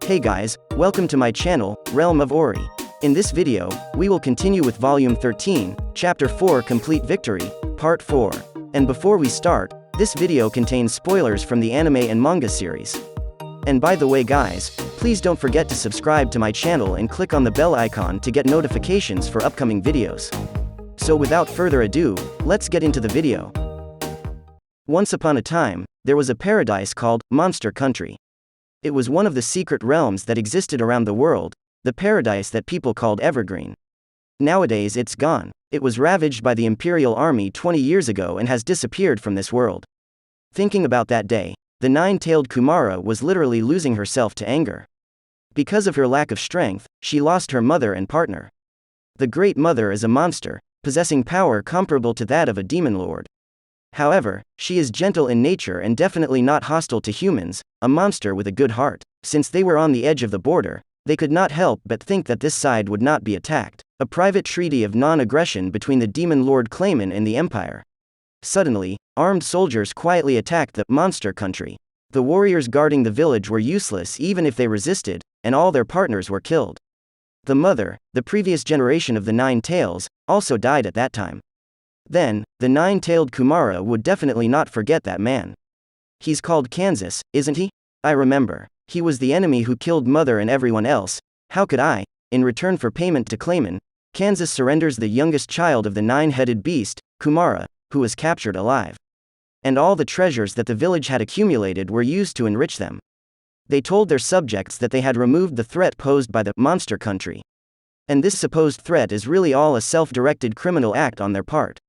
Hey guys, welcome to my channel, Realm of Ori. In this video, we will continue with Volume 13, Chapter 4 Complete Victory, Part 4. And before we start, this video contains spoilers from the anime and manga series. And by the way guys, please don't forget to subscribe to my channel and click on the bell icon to get notifications for upcoming videos. So without further ado, let's get into the video. Once upon a time, there was a paradise called Monster Country. It was one of the secret realms that existed around the world, the paradise that people called Evergreen. Nowadays it's gone. It was ravaged by the Imperial Army 20 years ago and has disappeared from this world. Thinking about that day, the Nine-Tailed Kumara was literally losing herself to anger. Because of her lack of strength, she lost her mother and partner. The Great Mother is a monster, possessing power comparable to that of a demon lord. However, she is gentle in nature and definitely not hostile to humans, a monster with a good heart. Since they were on the edge of the border, they could not help but think that this side would not be attacked. A private treaty of non-aggression between the demon lord Clayman and the Empire. Suddenly, armed soldiers quietly attacked the Monster Country. The warriors guarding the village were useless even if they resisted, and all their partners were killed. The mother, the previous generation of the Nine Tails, also died at that time. Then, the Nine-Tailed Kumara would definitely not forget that man. He's called Kansas, isn't he? I remember. He was the enemy who killed mother and everyone else. How could I? In return for payment to Clayman, Kansas surrenders the youngest child of the nine-headed beast, Kumara, who was captured alive. And all the treasures that the village had accumulated were used to enrich them. They told their subjects that they had removed the threat posed by the Monster Country. And this supposed threat is really all a self-directed criminal act on their part.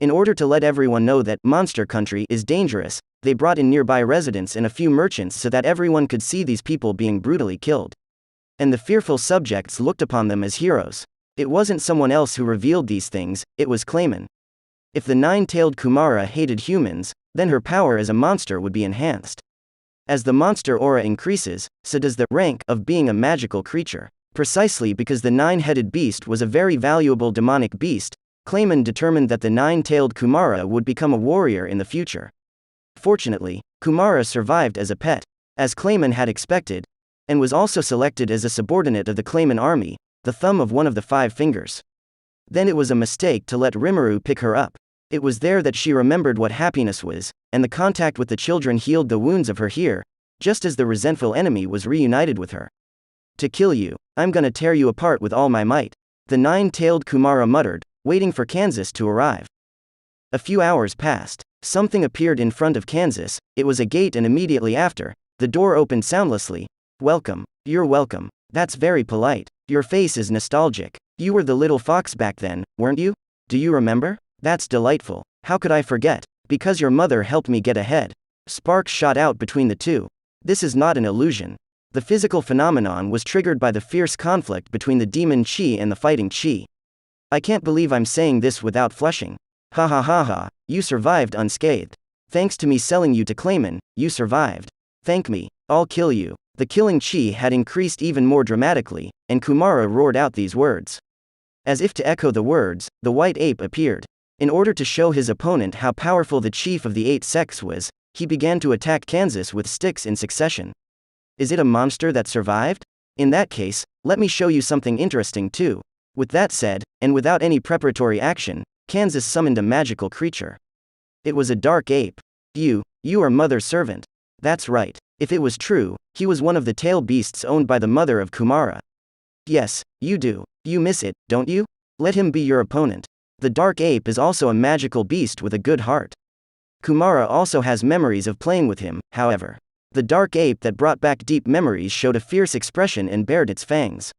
In order to let everyone know that Monster Country is dangerous, they brought in nearby residents and a few merchants so that everyone could see these people being brutally killed. And the fearful subjects looked upon them as heroes. It wasn't someone else who revealed these things, it was Clayman. If the Nine-Tailed Kumara hated humans, then her power as a monster would be enhanced. As the monster aura increases, so does the rank of being a magical creature. Precisely because the nine-headed beast was a very valuable demonic beast, Clayman determined that the Nine-Tailed Kumara would become a warrior in the future. Fortunately, Kumara survived as a pet, as Clayman had expected, and was also selected as a subordinate of the Clayman army, the thumb of one of the 5 fingers. Then it was a mistake to let Rimuru pick her up. It was there that she remembered what happiness was, and the contact with the children healed the wounds of her here, just as the resentful enemy was reunited with her. To kill you, I'm gonna tear you apart with all my might, the Nine-Tailed Kumara muttered, waiting for Kansas to arrive. A few hours passed. Something appeared in front of Kansas. It was a gate, and immediately after, the door opened soundlessly. Welcome. You're welcome. That's very polite. Your face is nostalgic. You were the little fox back then, weren't you? Do you remember? That's delightful. How could I forget? Because your mother helped me get ahead. Sparks shot out between the two. This is not an illusion. The physical phenomenon was triggered by the fierce conflict between the demon chi and the fighting chi. I can't believe I'm saying this without flushing. Ha ha ha ha, you survived unscathed. Thanks to me selling you to Clayman, you survived. Thank me, I'll kill you. The killing chi had increased even more dramatically, and Kumara roared out these words. As if to echo the words, the white ape appeared. In order to show his opponent how powerful the chief of the 8 sects was, he began to attack Kansas with sticks in succession. Is it a monster that survived? In that case, let me show you something interesting too. With that said, and without any preparatory action, Kansas summoned a magical creature. It was a dark ape. You are mother's servant. That's right. If it was true, he was one of the tail beasts owned by the mother of Kumara. Yes, you do. You miss it, don't you? Let him be your opponent. The dark ape is also a magical beast with a good heart. Kumara also has memories of playing with him, however. The dark ape that brought back deep memories showed a fierce expression and bared its fangs.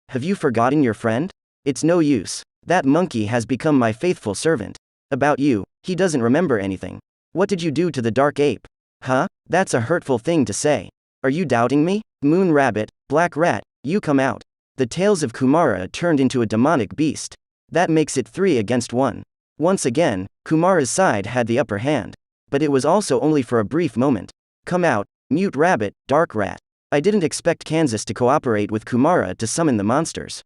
Have you forgotten your friend? It's no use. That monkey has become my faithful servant. About you, he doesn't remember anything. What did you do to the dark ape? Huh? That's a hurtful thing to say. Are you doubting me? Moon rabbit, black rat, you come out. The tails of Kumara turned into a demonic beast. That makes it 3 against 1. Once again, Kumara's side had the upper hand. But it was also only for a brief moment. Come out, mute rabbit, dark rat. I didn't expect Kansas to cooperate with Kumara to summon the monsters.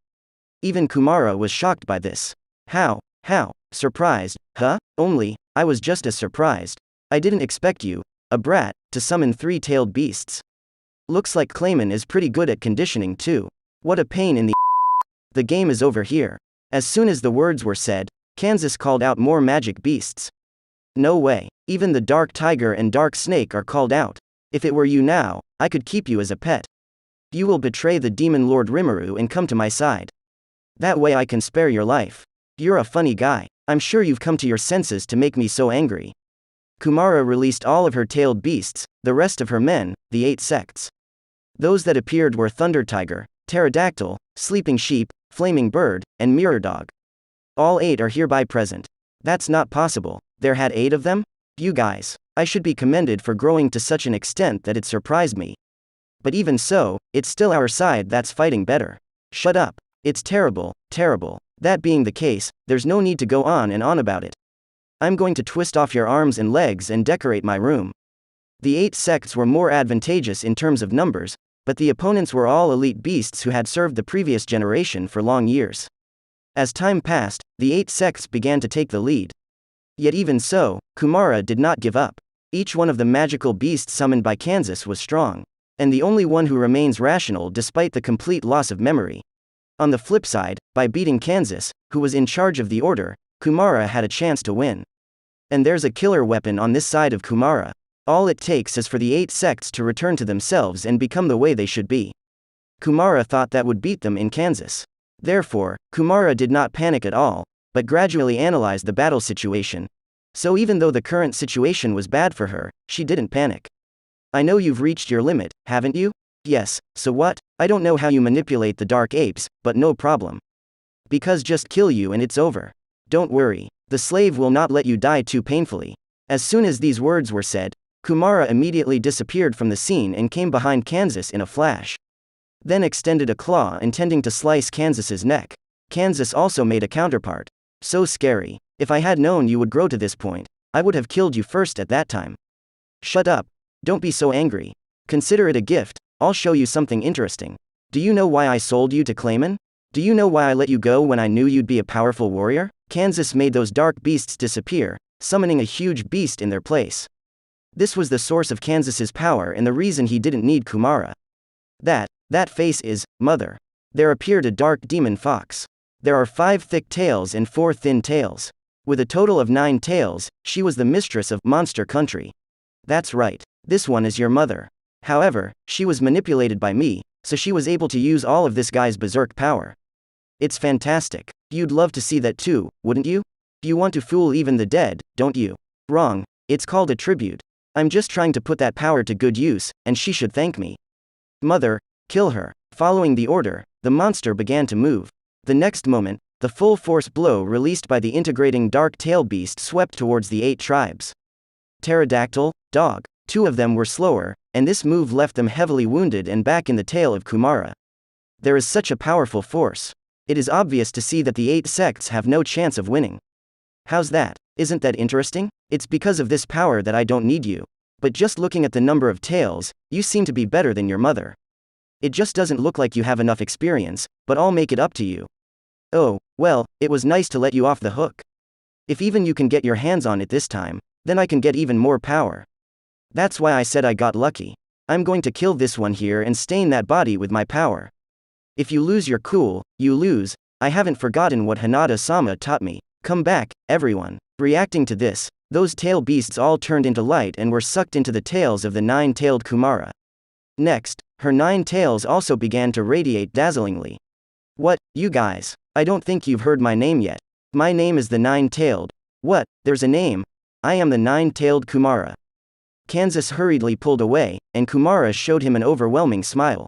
Even Kumara was shocked by this. How? Surprised? Huh? I was just as surprised. I didn't expect you, a brat, to summon 3-tailed beasts. Looks like Clayman is pretty good at conditioning too. What a pain in the The game is over here. As soon as the words were said, Kansas called out more magic beasts. No way. Even the dark tiger and dark snake are called out. If it were you now, I could keep you as a pet. You will betray the demon lord Rimuru and come to my side. That way I can spare your life. You're a funny guy. I'm sure you've come to your senses to make me so angry. Kumara released all of her tailed beasts, the rest of her men, the 8 sects. Those that appeared were Thunder Tiger, Pterodactyl, Sleeping Sheep, Flaming Bird, and Mirror Dog. All 8 are hereby present. That's not possible. There had 8 of them? You guys. I should be commended for growing to such an extent that it surprised me. But even so, it's still our side that's fighting better. Shut up. It's terrible, terrible. That being the case, there's no need to go on and on about it. I'm going to twist off your arms and legs and decorate my room. The 8 sects were more advantageous in terms of numbers, but the opponents were all elite beasts who had served the previous generation for long years. As time passed, the 8 sects began to take the lead. Yet even so, Kumara did not give up. Each one of the magical beasts summoned by Kansas was strong, and the only one who remains rational despite the complete loss of memory. On the flip side, by beating Kansas, who was in charge of the order, Kumara had a chance to win. And there's a killer weapon on this side of Kumara. All it takes is for the 8 sects to return to themselves and become the way they should be. Kumara thought that would beat them in Kansas. Therefore, Kumara did not panic at all, but gradually analyzed the battle situation. So even though the current situation was bad for her, she didn't panic. I know you've reached your limit, haven't you? Yes, so what? I don't know how you manipulate the dark apes, but no problem. Because just kill you and it's over. Don't worry. The slave will not let you die too painfully. As soon as these words were said, Kumara immediately disappeared from the scene and came behind Kansas in a flash. Then extended a claw intending to slice Kansas's neck. Kansas also made a counterpart. So scary. If I had known you would grow to this point, I would have killed you first at that time. Shut up. Don't be so angry. Consider it a gift. I'll show you something interesting. Do you know why I sold you to Clayman? Do you know why I let you go when I knew you'd be a powerful warrior? Kansas made those dark beasts disappear, summoning a huge beast in their place. This was the source of Kansas's power and the reason he didn't need Kumara. That face is, Mother. There appeared a dark demon fox. There are 5 thick tails and 4 thin tails. With a total of 9 tails, she was the mistress of Monster Country. That's right. This one is your mother. However, she was manipulated by me, so she was able to use all of this guy's berserk power. It's fantastic. You'd love to see that too, wouldn't you? You want to fool even the dead, don't you? Wrong. It's called a tribute. I'm just trying to put that power to good use, and she should thank me. Mother, kill her. Following the order, the monster began to move. The next moment, the full force blow released by the integrating dark tail beast swept towards the 8 tribes. Pterodactyl, Dog. 2 of them were slower, and this move left them heavily wounded and back in the tail of Kumara. There is such a powerful force. It is obvious to see that the 8 sects have no chance of winning. How's that? Isn't that interesting? It's because of this power that I don't need you. But just looking at the number of tails, you seem to be better than your mother. It just doesn't look like you have enough experience, but I'll make it up to you. Oh, well, it was nice to let you off the hook. If even you can get your hands on it this time, then I can get even more power. That's why I said I got lucky. I'm going to kill this one here and stain that body with my power. If you lose your cool, you lose. I haven't forgotten what Hinata-sama taught me. Come back, everyone. Reacting to this, those tail beasts all turned into light and were sucked into the tails of the Nine-Tailed Kumara. Next, her 9 tails also began to radiate dazzlingly. What, you guys? I don't think you've heard my name yet. My name is the Nine-Tailed. What, there's a name? I am the Nine-Tailed Kumara. Kansas hurriedly pulled away, and Kumara showed him an overwhelming smile.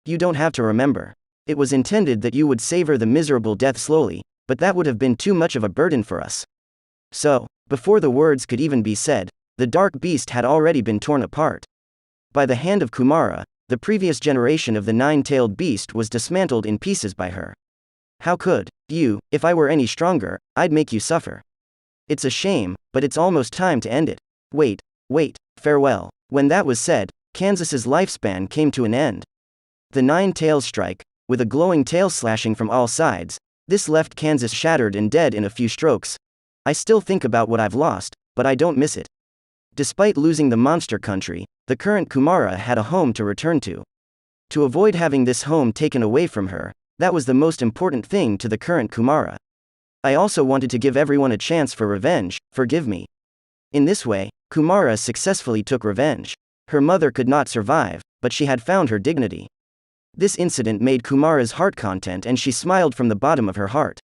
You don't have to remember. It was intended that you would savor the miserable death slowly, but that would have been too much of a burden for us. So, before the words could even be said, the dark beast had already been torn apart. By the hand of Kumara, the previous generation of the Nine-Tailed Beast was dismantled in pieces by her. How could you? If I were any stronger, I'd make you suffer. It's a shame, but it's almost time to end it. Wait, farewell. When that was said, Kansas's lifespan came to an end. The 9 tails strike, with a glowing tail slashing from all sides, this left Kansas shattered and dead in a few strokes. I still think about what I've lost, but I don't miss it. Despite losing the monster country, the current Kumara had a home to return to. To avoid having this home taken away from her, that was the most important thing to the current Kumara. I also wanted to give everyone a chance for revenge, forgive me. In this way, Kumara successfully took revenge. Her mother could not survive, but she had found her dignity. This incident made Kumara's heart content and she smiled from the bottom of her heart.